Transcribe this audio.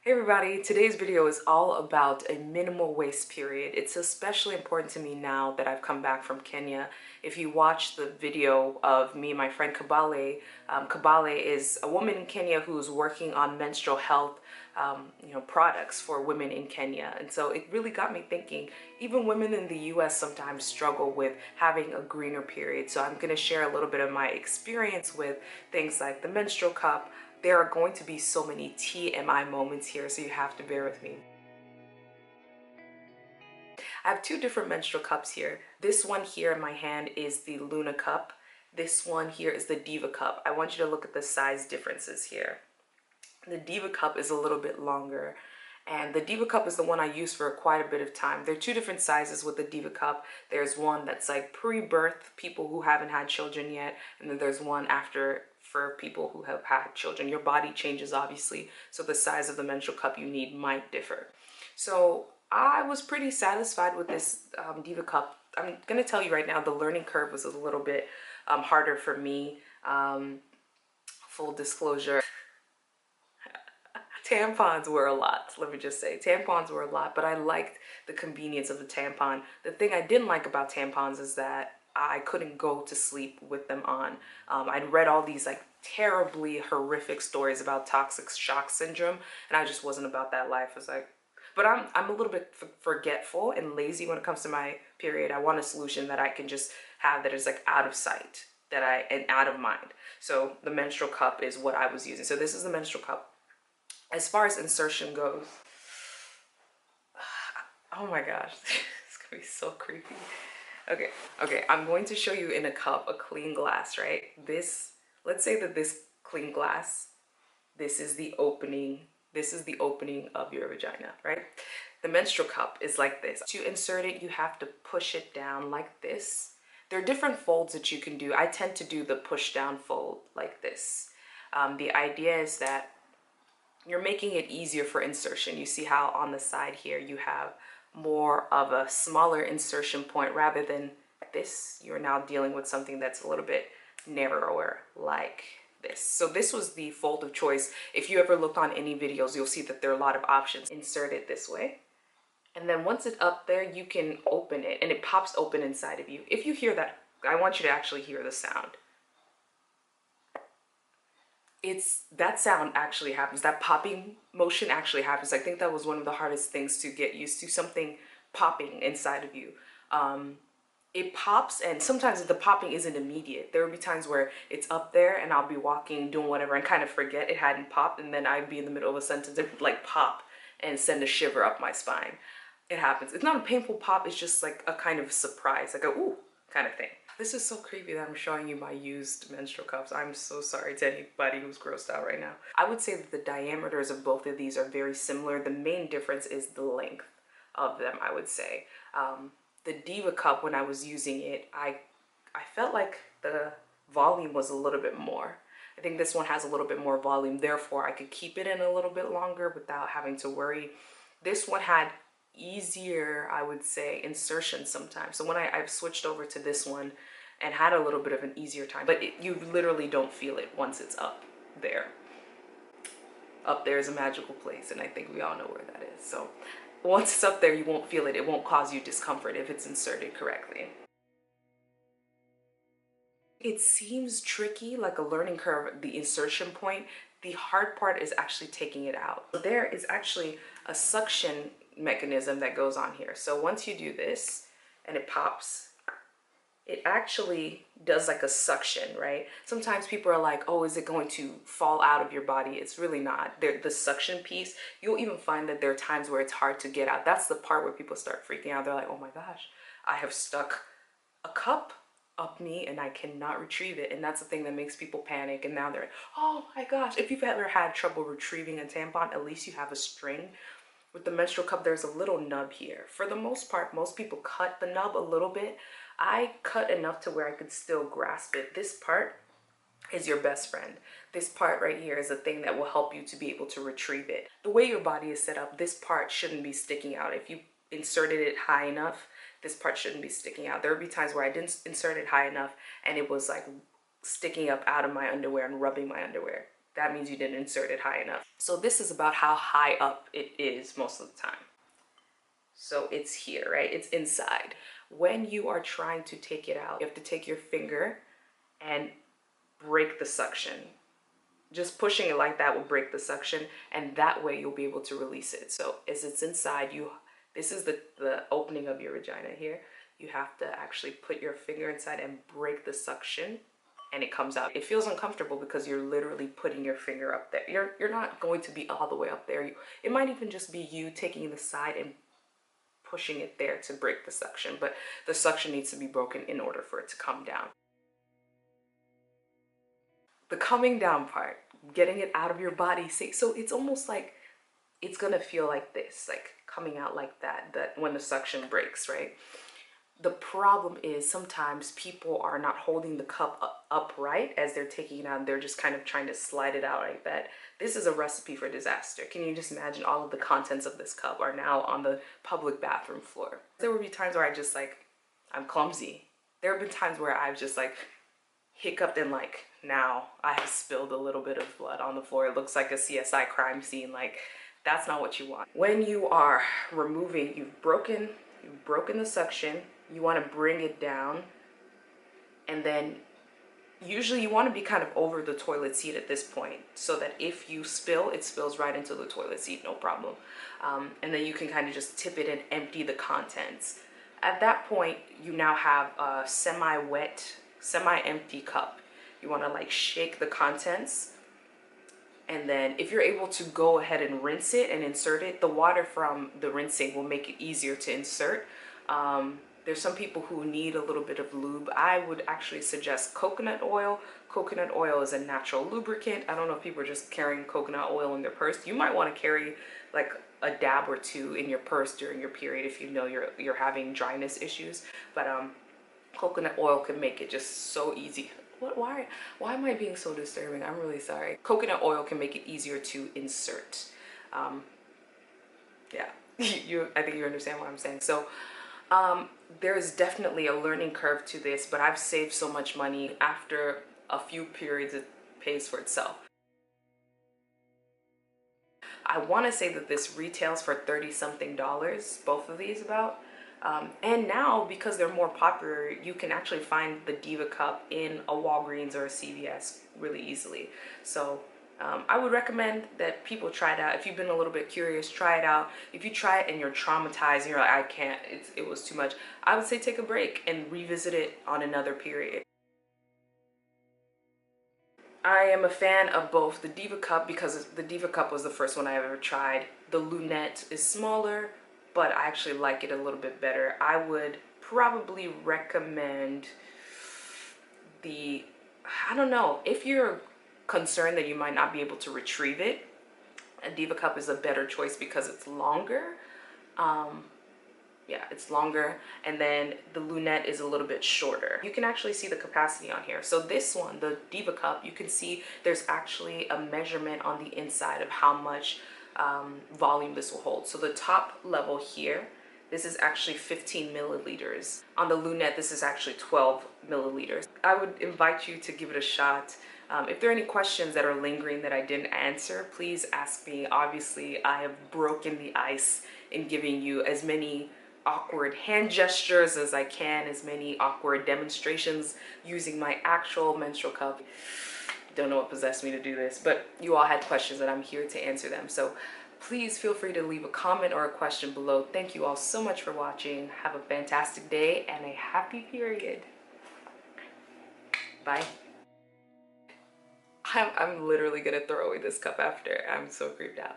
Hey everybody, today's video is all about a minimal waste period. It's especially important to me now that I've come back from Kenya. If you watch the video of me and my friend Kabale, Kabale is a woman in Kenya who's working on menstrual health products for women in Kenya. And so it really got me thinking, even women in the US sometimes struggle with having a greener period. So I'm gonna share a little bit of my experience with things like the menstrual cup. There are going to be so many TMI moments here, so you have to bear with me. I have two different menstrual cups here. This one here in my hand is the Luna cup. This one here is the Diva cup. I want you to look at the size differences here. The Diva cup is a little bit longer, and the Diva cup is the one I use for quite a bit of time. There are two different sizes with the Diva cup. There's one that's like pre-birth, people who haven't had children yet, and then there's one after for people who have had children. Your body changes obviously, so the size of the menstrual cup you need might differ. So I was pretty satisfied with this Diva cup. I'm gonna tell you right now, the learning curve was a little bit harder for me. Full disclosure, tampons were a lot. Let me just say, tampons were a lot, but I liked the convenience of the tampon. The thing I didn't like about tampons is that I couldn't go to sleep with them on. I'd read all these like terribly horrific stories about toxic shock syndrome, and I just wasn't about that life. I was like, but I'm a little bit forgetful and lazy when it comes to my period. I want a solution that I can just have that is like out of sight, and out of mind. So the menstrual cup is what I was using. So this is the menstrual cup. As far as insertion goes, oh my gosh, it's gonna be so creepy. Okay, I'm going to show you in a cup, a clean glass, right? Let's say that this clean glass, this is the opening of your vagina, right? The menstrual cup is like this. To insert it, you have to push it down like this. There are different folds that you can do. I tend to do the push down fold like this. The idea is that you're making it easier for insertion. You see how on the side here you have more of a smaller insertion point rather than this. You're now dealing with something that's a little bit narrower like this. So this was the fold of choice. If you ever look on any videos, you'll see that there are a lot of options. Insert it this way. And then once it's up there, you can open it and it pops open inside of you. If you hear that, I want you to actually hear the sound. That sound actually happens. That popping motion actually happens. I think that was one of the hardest things to get used to, something popping inside of you. It pops, and sometimes the popping isn't immediate. There will be times where it's up there and I'll be walking, doing whatever, and kind of forget it hadn't popped, and then I'd be in the middle of a sentence, it would like pop and send a shiver up my spine. It happens. It's not a painful pop, it's just like a kind of surprise, like a ooh kind of thing. This is so creepy that I'm showing you my used menstrual cups. I'm so sorry to anybody who's grossed out right now. I would say that the diameters of both of these are very similar. The main difference is the length of them, I would say. The Diva cup, when I was using it, I felt like the volume was a little bit more. I think this one has a little bit more volume, therefore I could keep it in a little bit longer without having to worry. This one had easier, I would say, insertion sometimes. So when I've switched over to this one and had a little bit of an easier time, but you literally don't feel it once it's up there. Up there is a magical place, and I think we all know where that is. So once it's up there, you won't feel it. It won't cause you discomfort if it's inserted correctly. It seems tricky, like a learning curve, the insertion point. The hard part is actually taking it out. There is actually a suction mechanism that goes on here. So once you do this and it pops, it actually does like a suction, right? Sometimes people are like, oh, is it going to fall out of your body? It's really not. The suction piece, you'll even find that there are times where it's hard to get out. That's the part where people start freaking out. They're like, oh my gosh, I have stuck a cup up me and I cannot retrieve it. And that's the thing that makes people panic. And now they're like, oh my gosh, if you've ever had trouble retrieving a tampon, at least you have a string. With the menstrual cup, there's a little nub here. For the most part, most people cut the nub a little bit. I cut enough to where I could still grasp it. This part is your best friend. This part right here is a thing that will help you to be able to retrieve it. The way your body is set up, this part shouldn't be sticking out. If you inserted it high enough, this part shouldn't be sticking out. There would be times where I didn't insert it high enough and it was like sticking up out of my underwear and rubbing my underwear. that means you didn't insert it high enough. So this is about how high up it is most of the time. So it's here, right? It's inside. When you are trying to take it out, you have to take your finger and break the suction. Just pushing it like that will break the suction, and that way you'll be able to release it. So as it's inside you, this is the opening of your vagina here. You have to actually put your finger inside and break the suction, and it comes out. It feels uncomfortable because you're literally putting your finger up there. You're not going to be all the way up there. It might even just be you taking the side and pushing it there to break the suction, but the suction needs to be broken in order for it to come down. The coming down part, getting it out of your body. So it's almost like it's gonna feel like this, like coming out like that when the suction breaks, right? The problem is sometimes people are not holding the cup upright as they're taking it out. They're just kind of trying to slide it out like that. This is a recipe for disaster. Can you just imagine all of the contents of this cup are now on the public bathroom floor? There will be times where I'm clumsy. There have been times where I've just like hiccuped and like, now I have spilled a little bit of blood on the floor. It looks like a CSI crime scene. Like, that's not what you want. When you are removing, you've broken the suction, you want to bring it down, and then usually you want to be kind of over the toilet seat at this point, so that if you spill, it spills right into the toilet seat, no problem. And then you can kind of just tip it and empty the contents. At that point, you now have a semi-wet, semi-empty cup. You want to like shake the contents, and then if you're able to go ahead and rinse it and insert it, the water from the rinsing will make it easier to insert. There's some people who need a little bit of lube. I would actually suggest coconut oil. Coconut oil is a natural lubricant. I don't know if people are just carrying coconut oil in their purse. You might want to carry like a dab or two in your purse during your period if you know you're having dryness issues. But coconut oil can make it just so easy. Why am I being so disturbing? I'm really sorry. Coconut oil can make it easier to insert. Yeah, I think you understand what I'm saying. So there's definitely a learning curve to this, but I've saved so much money. After a few periods, it pays for itself. I want to say that this retails for $30-something, both of these about. And now, because they're more popular, you can actually find the Diva Cup in a Walgreens or a CVS really easily. So I would recommend that people try it out. If you've been a little bit curious, try it out. If you try it and you're traumatized and you're like, I can't, it was too much, I would say take a break and revisit it on another period. I am a fan of both the Diva Cup, because the Diva Cup was the first one I ever tried. The Lunette is smaller, but I actually like it a little bit better. I would probably recommend I don't know, if you're concerned that you might not be able to retrieve it, a Diva Cup is a better choice because it's longer. Yeah, it's longer, and then the Lunette is a little bit shorter. You can actually see the capacity on here. So this one, the Diva Cup, you can see there's actually a measurement on the inside of how much volume this will hold. So the top level here, this is actually 15 milliliters. On the Lunette, this is actually 12 milliliters. I would invite you to give it a shot. If there are any questions that are lingering that I didn't answer, please ask me. Obviously, I have broken the ice in giving you as many awkward hand gestures as I can, as many awkward demonstrations using my actual menstrual cup. Don't know what possessed me to do this, but you all had questions and I'm here to answer them. So please feel free to leave a comment or a question below. Thank you all so much for watching. Have a fantastic day and a happy period. Bye. I'm literally gonna throw away this cup after. I'm so creeped out.